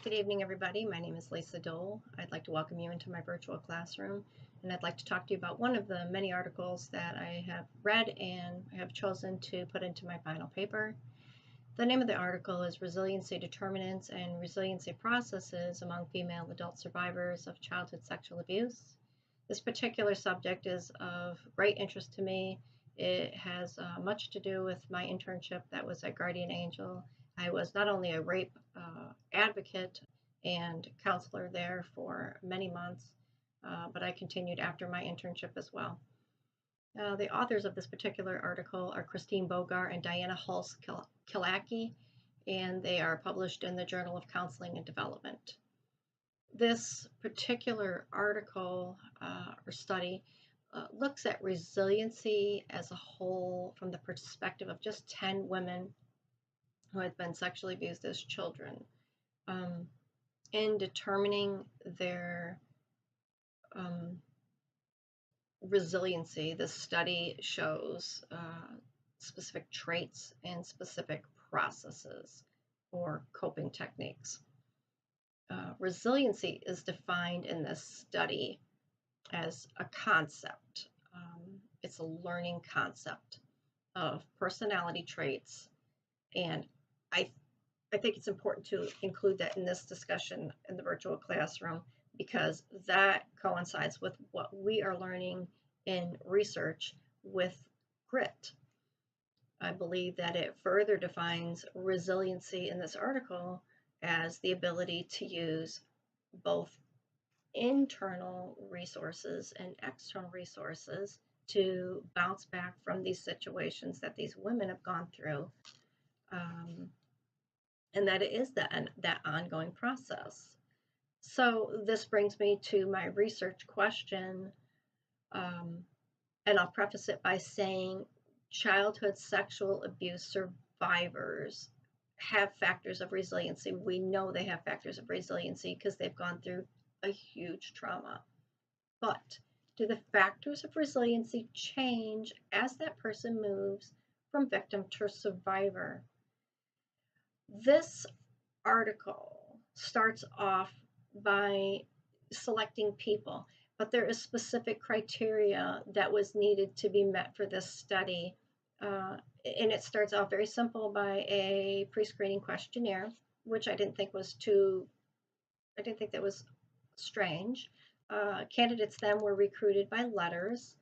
Good evening, everybody. My name is Lisa Dole. I'd like to welcome you into my virtual classroom, and I'd like to talk to you about one of the many articles that I have read and have chosen to put into my final paper. The name of the article is Resiliency Determinants and Resiliency Processes Among Female Adult Survivors of Childhood Sexual Abuse. This particular subject is of great interest to me. It has much to do with my internship that was at Guardian Angel. I was not only a rape advocate and counselor there for many months, but I continued after my internship as well. The authors of this particular article are Christine Bogar and Diana Hulse-Kilachy, and they are published in the Journal of Counseling and Development. This particular article or study looks at resiliency as a whole from the perspective of just 10 women who had been sexually abused as children. In determining their resiliency, the study shows specific traits and specific processes or coping techniques. Resiliency is defined in this study as a concept. It's a learning concept of personality traits, and I think it's important to include that in this discussion in the virtual classroom because that coincides with what we are learning in research with grit. I believe that it further defines resiliency in this article as the ability to use both internal resources and external resources to bounce back from these situations that these women have gone through, and that it is that ongoing process. So this brings me to my research question, and I'll preface it by saying childhood sexual abuse survivors have factors of resiliency. We know they have factors of resiliency because they've gone through a huge trauma. But do the factors of resiliency change as that person moves from victim to survivor? This article starts off by selecting people, but there is specific criteria that was needed to be met for this study. And it starts off very simple by a pre-screening questionnaire, which I didn't think that was strange. Candidates then were recruited by letters,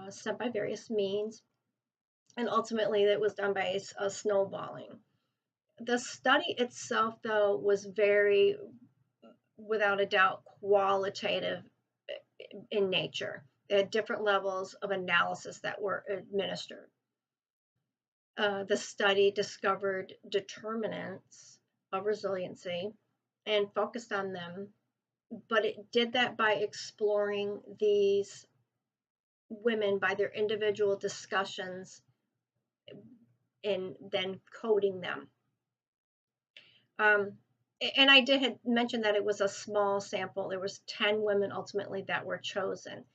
sent by various means, and ultimately it was done by a snowballing. The study itself, though, was very, without a doubt, qualitative in nature. It had different levels of analysis that were administered. The study discovered determinants of resiliency and focused on them, but it did that by exploring these women by their individual discussions and then coding them. And I had mentioned that it was a small sample. There was 10 women ultimately that were chosen.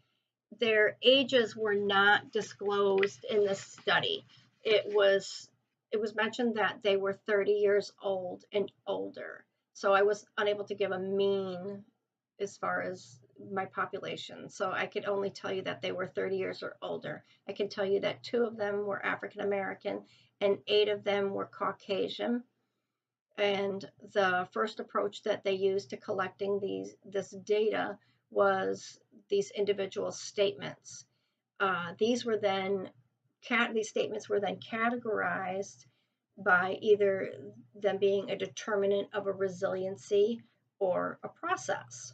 Their ages were not disclosed in this study. It was mentioned that they were 30 years old and older. So I was unable to give a mean as far as my population. So I could only tell you that they were 30 years or older. I can tell you that 2 of them were African American and 8 of them were Caucasian. And the first approach that they used to collecting this data was these individual statements. These statements were then categorized by either them being a determinant of a resiliency or a process.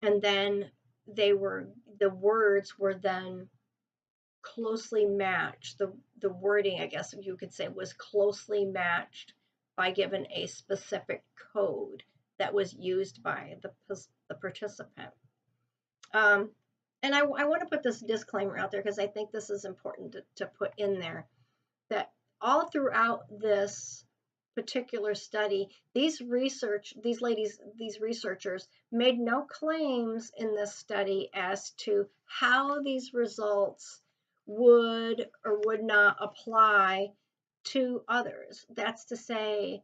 And then the words were then closely matched. The wording, I guess you could say, was closely matched by given a specific code that was used by the participant. And I want to put this disclaimer out there because I think this is important to put in there, that all throughout this particular study, these researchers made no claims in this study as to how these results would or would not apply to others. That's to say,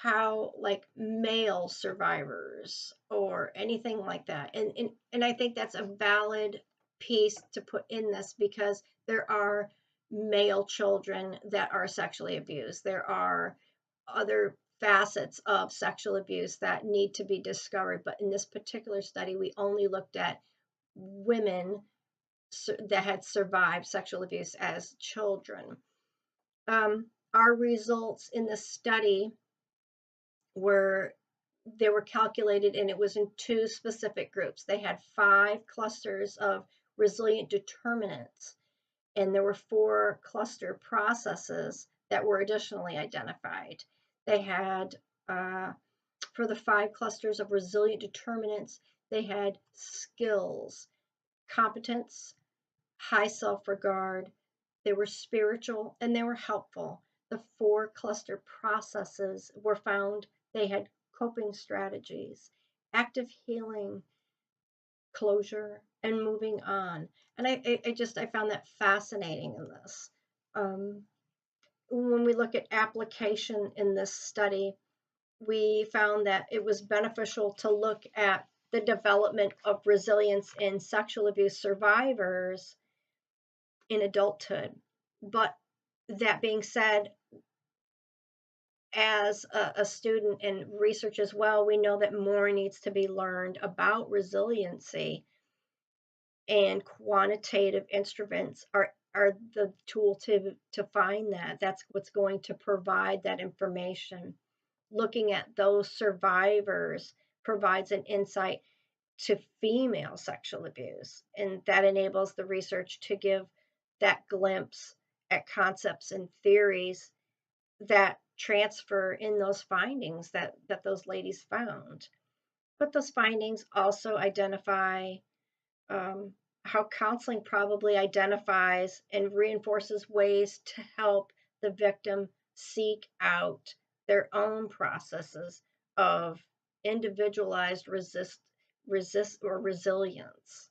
how like male survivors or anything like that. And I think that's a valid piece to put in this, because there are male children that are sexually abused. There are other facets of sexual abuse that need to be discovered. But in this particular study, we only looked at women that had survived sexual abuse as children. Our results in the study were they were calculated, and it was in two specific groups. They had 5 clusters of resilient determinants, and there were 4 cluster processes that were additionally identified. They had, for the 5 clusters of resilient determinants, they had skills, competence, high self-regard, they were spiritual, and they were helpful. The 4 cluster processes were found. They had coping strategies, active healing, closure, and moving on. And I found that fascinating in this. When we look at application in this study, we found that it was beneficial to look at the development of resilience in sexual abuse survivors in adulthood. But that being said, as a student and research as well, we know that more needs to be learned about resiliency, and quantitative instruments are the tool to find that. That's what's going to provide that information. Looking at those survivors provides an insight to female sexual abuse, and that enables the research to give that glimpse at concepts and theories that transfer in those findings that those ladies found. But those findings also identify how counseling probably identifies and reinforces ways to help the victim seek out their own processes of individualized resilience.